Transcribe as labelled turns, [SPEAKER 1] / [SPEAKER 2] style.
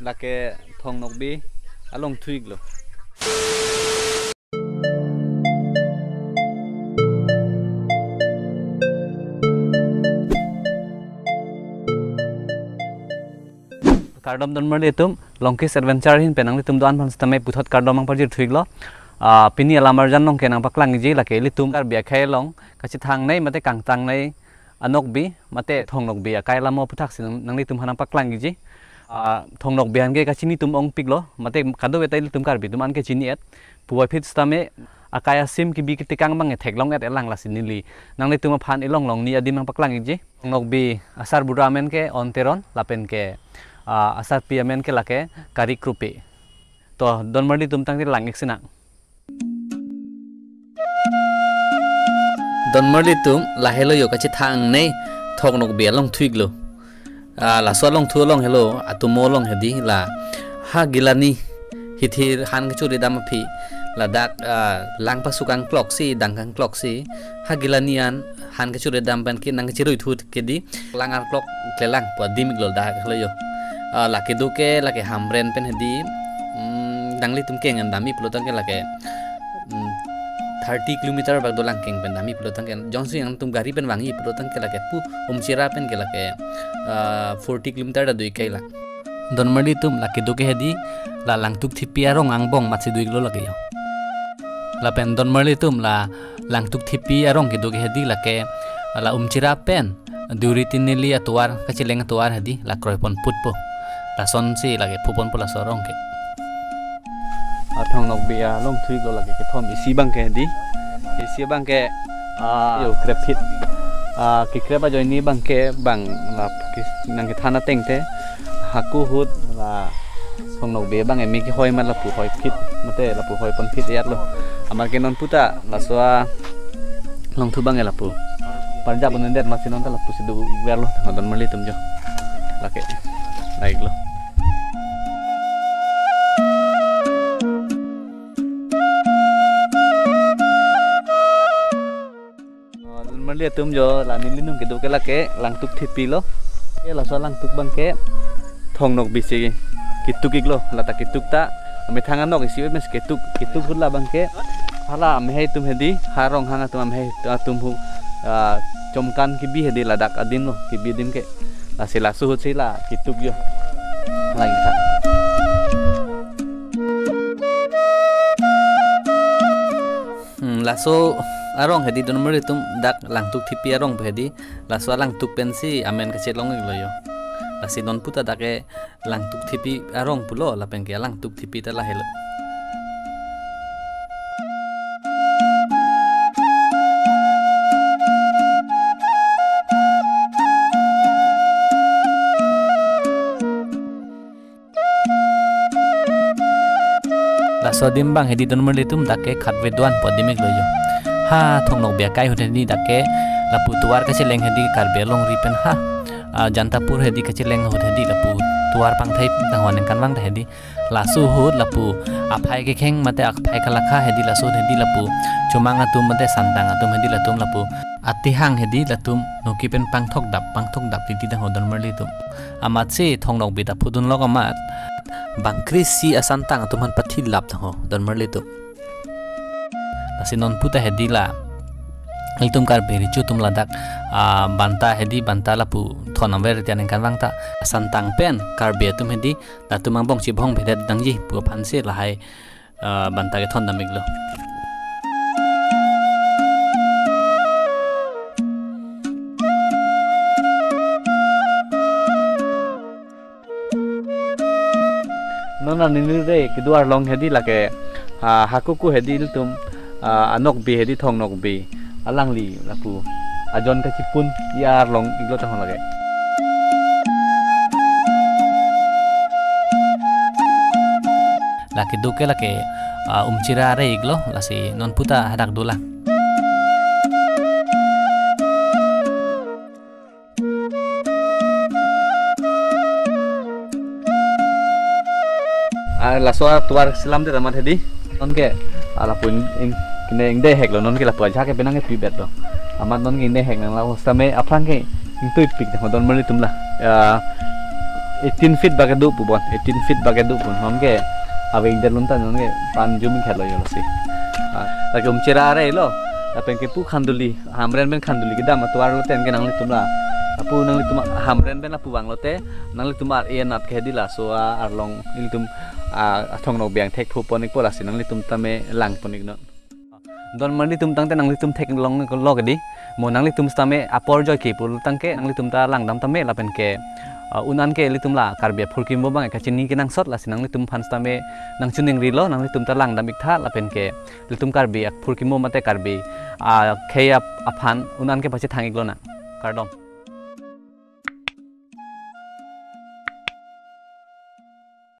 [SPEAKER 1] lake thong nokbi along thuig lo kardom don merle tum longkis adventure hin penang litum doan pan stame puthot kardom ang parjir thuig lo pini alamar jan nong kenang paklang ji lake litum kar bia khai long kachi thang nei mate kang tang nei anok bi mate thong nok bi akai lamo puthak sin nang litum hanang paklang ji thong nok bian ge kachini tum ong piglo mate kado betai litum kar bi tum an ke chini et puwa phit stame akaya sim ki bi kitikang mang thek long et elang lasin nili nang litum phan ilong long ni adim ang paklang ji nok bi asar buramen ke onteron lapen ke asar piamen ke lake kari krupe to don mardi tum tang langik sina don mardi tum lahelo yo kachi thang nei thok nok be long thuig lo la so long thu long hello atumo long hedi la ha gilani hithir han ke churi dam phi la dak lang pasukang clock si dangkang clock si ha gilanian han ke churi dam ban ki nang chirui thu ke di langar clock kelang po dimik lo da helo yo laki duke laki hamren pen hedi dangli tum kengan dami pelotang ke laki 30 kilometer bag dolang keng pen dami pelotang ke jongsu yang tum gari pen wangi pelotang ke laki pu umcira pen ke laki 40 kilometer da dui kai la don mardi tum laki duke hedi la lang tuk thipi arong angbong matsi dui lo laki yo la pen don mardi tum la lang tuk thipi arong ke duke hedi laki la umcira pen duri tinili atuar kachileng atuar hedi la kroipon putpo la son si lagi pupon pula sorong ke athong nok bia long thui go lagi ke thom isi bang ke di isi bang ke yo krep hit ki krep a joini bang ke bang la nang ke thana teng te haku hut la thong nok bia bang emi ki hoi man la pu hoi phit mate la pu hoi pon phit yat lo amar ke non puta la soa long thu bang la pu parja bunen det masinon ta la pu sidu wer lo don mali tum jo lake baik lo mali tum jo la nilinum ke do ke lake lang tuk thipi lo ke la so lang tuk bang ke thong nok bisi kituk iglo la ta kituk ta ame thangan nok isi mes kituk hula bang ke hala ame hai tum hedi harong hanga tum ame tum hu chomkan ki bi hedi ladak adin lo ki bi dim ke la sila suhut sila kituk yo lagi ta laso arong hedi don mari tum dak langtuk thipi arong hedi laso langtuk pensi amen ka chelong lo yo lasi non puta dake langtuk thipi arong pulo la pen ke langtuk thipi ta la helo laso dimbang hedi don mari tum dake khatwe duan podimik lo yo ha thong nok bia kai hodi dake lapu tuar ka cheleng hedi karbe long ripen ha jantapur hedi ka cheleng hodi lapu tuar pang thai tang hon kan wang hedi lasu hud lapu aphai ke kheng mate aphai khalakha hedi lasu hedi lapu chumang atum mate santang atum hedi latum lapu atihang hedi latum noki pen pangthok dap titi dang hodon merli tum amat se thong nok bita phudun lok amat bangkri si asantang atum han pathil lap tang ho don merli tum asinon puta hedi la iltum kar beri chu tum ladak banta hedi banta lapu thonam ber tian kan wang ta santang pen kar be tum hedi la tumang bong chi bong bhedet dangji pu phan se la hai banta ke thon damik lo nona nini re kiduar long hedi lake hakuku hedi tum anok bi hedi thong nok bi alang li lapu ajon ka chipun yar long iglo ta lage laki duke lake umchira re iglo lasi non puta hadak dula laso tuar silam de tamat hedi non ke ala pun kine ing de hek lo non ke la pajak ke benang ke pibet lo amat non ing de hek nang la hostame afang ke ing tuip pik don mali tumla 18 feet bagadu pubon 18 feet bagadu pun homke awing dalun tan nonge pan jumi khelo yolo si lagi cera are lo apen ke pu khanduli hamren ben khanduli ke dam tuar lo ten ke nangli tumla apu nangli tum hamren ben apu wang lote nangli tumar e nat ke dila so arlong il tum thong no biang thek thu ponik pola si nangli tum tame lang ponik no don mandi tum tang te nangli tum thek long lo ke di mo nangli tum stame apor joy ke pul tang ke nangli tum ta lang dam tame la pen ke unan ke litum la karbia phulkim bo bang ka chini ke nang sot la sinang litum phan stame nang chuning rilo nang litum ta lang damik tha la pen ke litum karbi phulkim mo mate karbi kheya aphan unan ke pache thangik lo na kardom